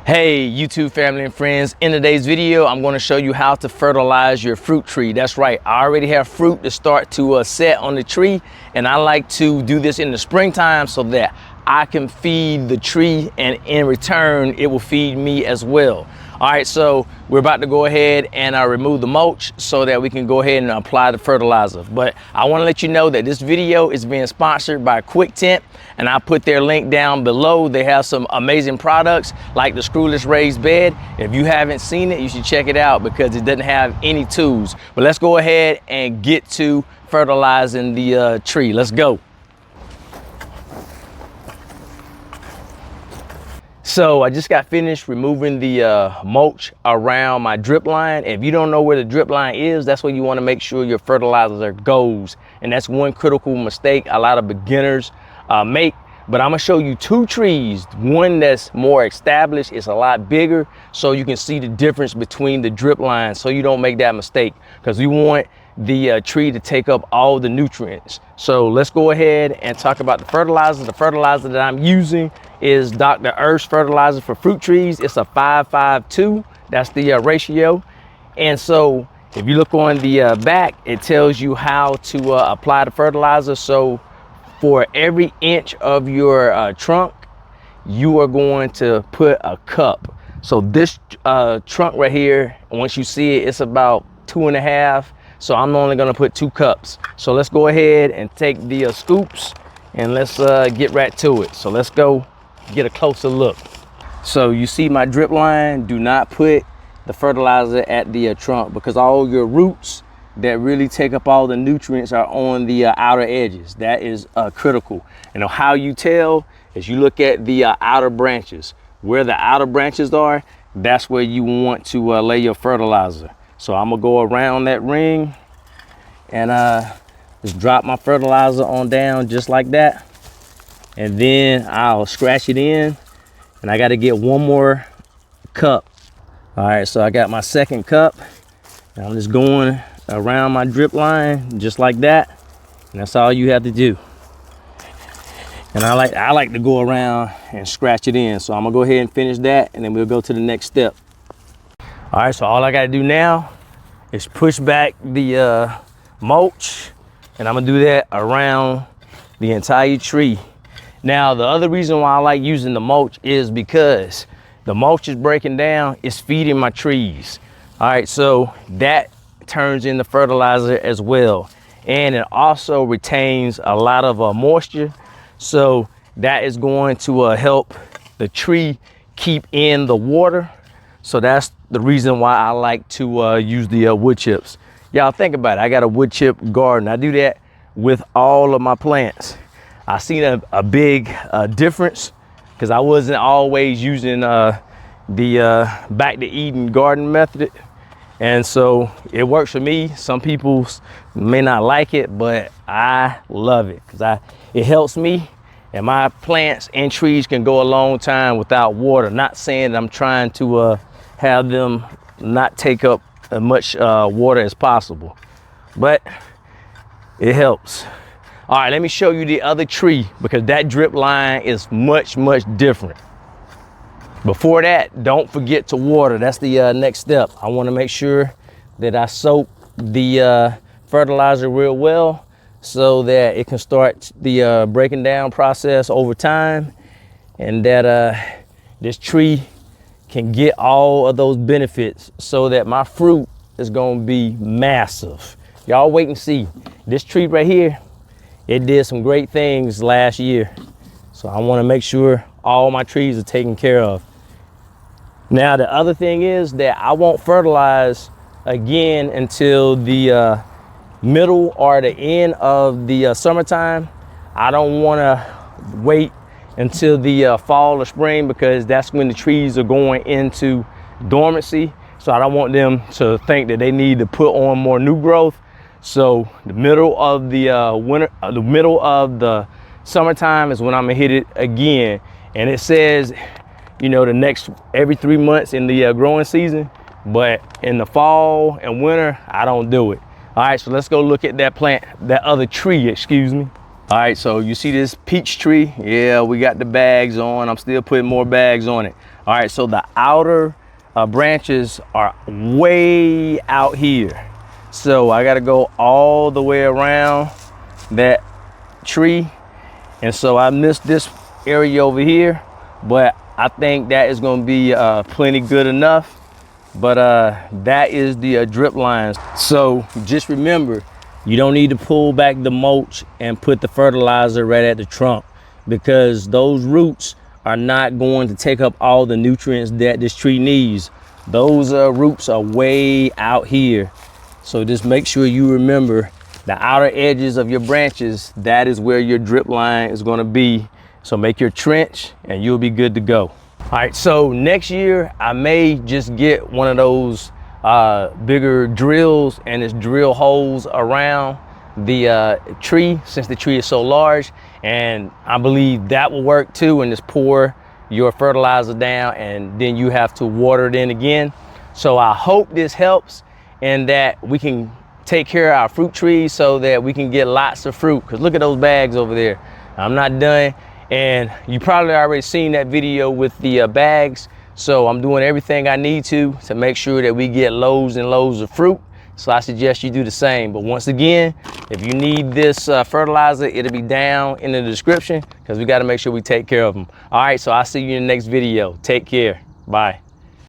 Hey YouTube family and friends, in today's video I'm going to show you how to fertilize your fruit tree. That's right, I already have fruit to start to set on the tree, and I like to do this in the springtime so that I can feed the tree, and in return it will feed me as well. All right, so we're about to go ahead and remove the mulch so that we can go ahead and apply the fertilizer. But I want to let you know that this video is being sponsored by Quictent, and I put their link down below. They have some amazing products like the screwless raised bed. If you haven't seen it, you should check it out because it doesn't have any tools. But let's go ahead and get to fertilizing the tree. Let's go. So I just got finished removing the mulch around my drip line. If you don't know where the drip line is, that's where you want to make sure your fertilizer goes. And that's one critical mistake a lot of beginners make. But I'm gonna show you two trees. One that's more established, it's a lot bigger, so you can see the difference between the drip lines so you don't make that mistake, because we want the tree to take up all the nutrients. So let's go ahead and talk about the fertilizer. The fertilizer that I'm using is Dr. Earth's fertilizer for fruit trees. It's a 5-5-2, that's the ratio. And so if you look on the back, it tells you how to apply the fertilizer. So for every inch of your trunk, you are going to put a cup. So this trunk right here, once you see it, it's about 2.5. So I'm only gonna put 2 cups. So let's go ahead and take the scoops and let's get right to it. So let's go get a closer look. So you see my drip line, do not put the fertilizer at the trunk, because all your roots that really take up all the nutrients are on the outer edges. That is critical. And how you tell is you look at the outer branches. Where the outer branches are, that's where you want to lay your fertilizer. So I'm gonna go around that ring and just drop my fertilizer on down just like that. And then I'll scratch it in, and I got to get one more cup. All right, so I got my second cup, and I'm just going around my drip line just like that, and that's all you have to do. And I like to go around and scratch it in. So I'm gonna go ahead and finish that, and then we'll go to the next step. All right, so all I got to do now is push back the mulch, and I'm gonna do that around the entire tree. Now, the other reason why I like using the mulch is because the mulch is breaking down, it's feeding my trees. All right, so that turns into fertilizer as well. And it also retains a lot of moisture. So that is going to help the tree keep in the water. So that's the reason why I like to use the wood chips. Y'all think about it, I got a wood chip garden. I do that with all of my plants. I seen a big difference, because I wasn't always using the back to Eden garden method. And so it works for me. Some people may not like it, but I love it because it helps me, and my plants and trees can go a long time without water. Not saying that I'm trying to have them not take up as much water as possible, but it helps. All right, let me show you the other tree, because that drip line is much different. Before that, don't forget to water. That's the next step. I want to make sure that I soak the fertilizer real well so that it can start the breaking down process over time, and that this tree can get all of those benefits so that my fruit is going to be massive. Y'all wait and see. This tree right here, it did some great things last year. So I want to make sure all my trees are taken care of. Now, the other thing is that I won't fertilize again until the middle or the end of the summertime. I don't want to wait until the fall or spring, because that's when the trees are going into dormancy. So I don't want them to think that they need to put on more new growth. So the middle of the the middle of the summertime is when I'm gonna hit it again. And it says, you know, the next every 3 months in the growing season, but in the fall and winter, I don't do it. All right, so let's go look at that plant, that other tree, excuse me. All right, so you see this peach tree? Yeah, we got the bags on. I'm still putting more bags on it. All right, so the outer branches are way out here. So I gotta go all the way around that tree. And so I missed this area over here, but I think that is gonna be plenty good enough. But that is the drip lines. So just remember, you don't need to pull back the mulch and put the fertilizer right at the trunk, because those roots are not going to take up all the nutrients that this tree needs. Those roots are way out here. So just make sure you remember the outer edges of your branches, that is where your drip line is gonna be. So make your trench and you'll be good to go. All right, so next year I may just get one of those bigger drills and just drill holes around the tree, since the tree is so large, and I believe that will work too, and just pour your fertilizer down and then you have to water it in again. So I hope this helps and that we can take care of our fruit trees so that we can get lots of fruit, because look at those bags over there. I'm not done, and you probably already seen that video with the bags. So I'm doing everything I need to make sure that we get loads and loads of fruit. So I suggest you do the same. But once again, if you need this fertilizer, it'll be down in the description, because we got to make sure we take care of them. All right, so I'll see you in the next video. Take care. Bye.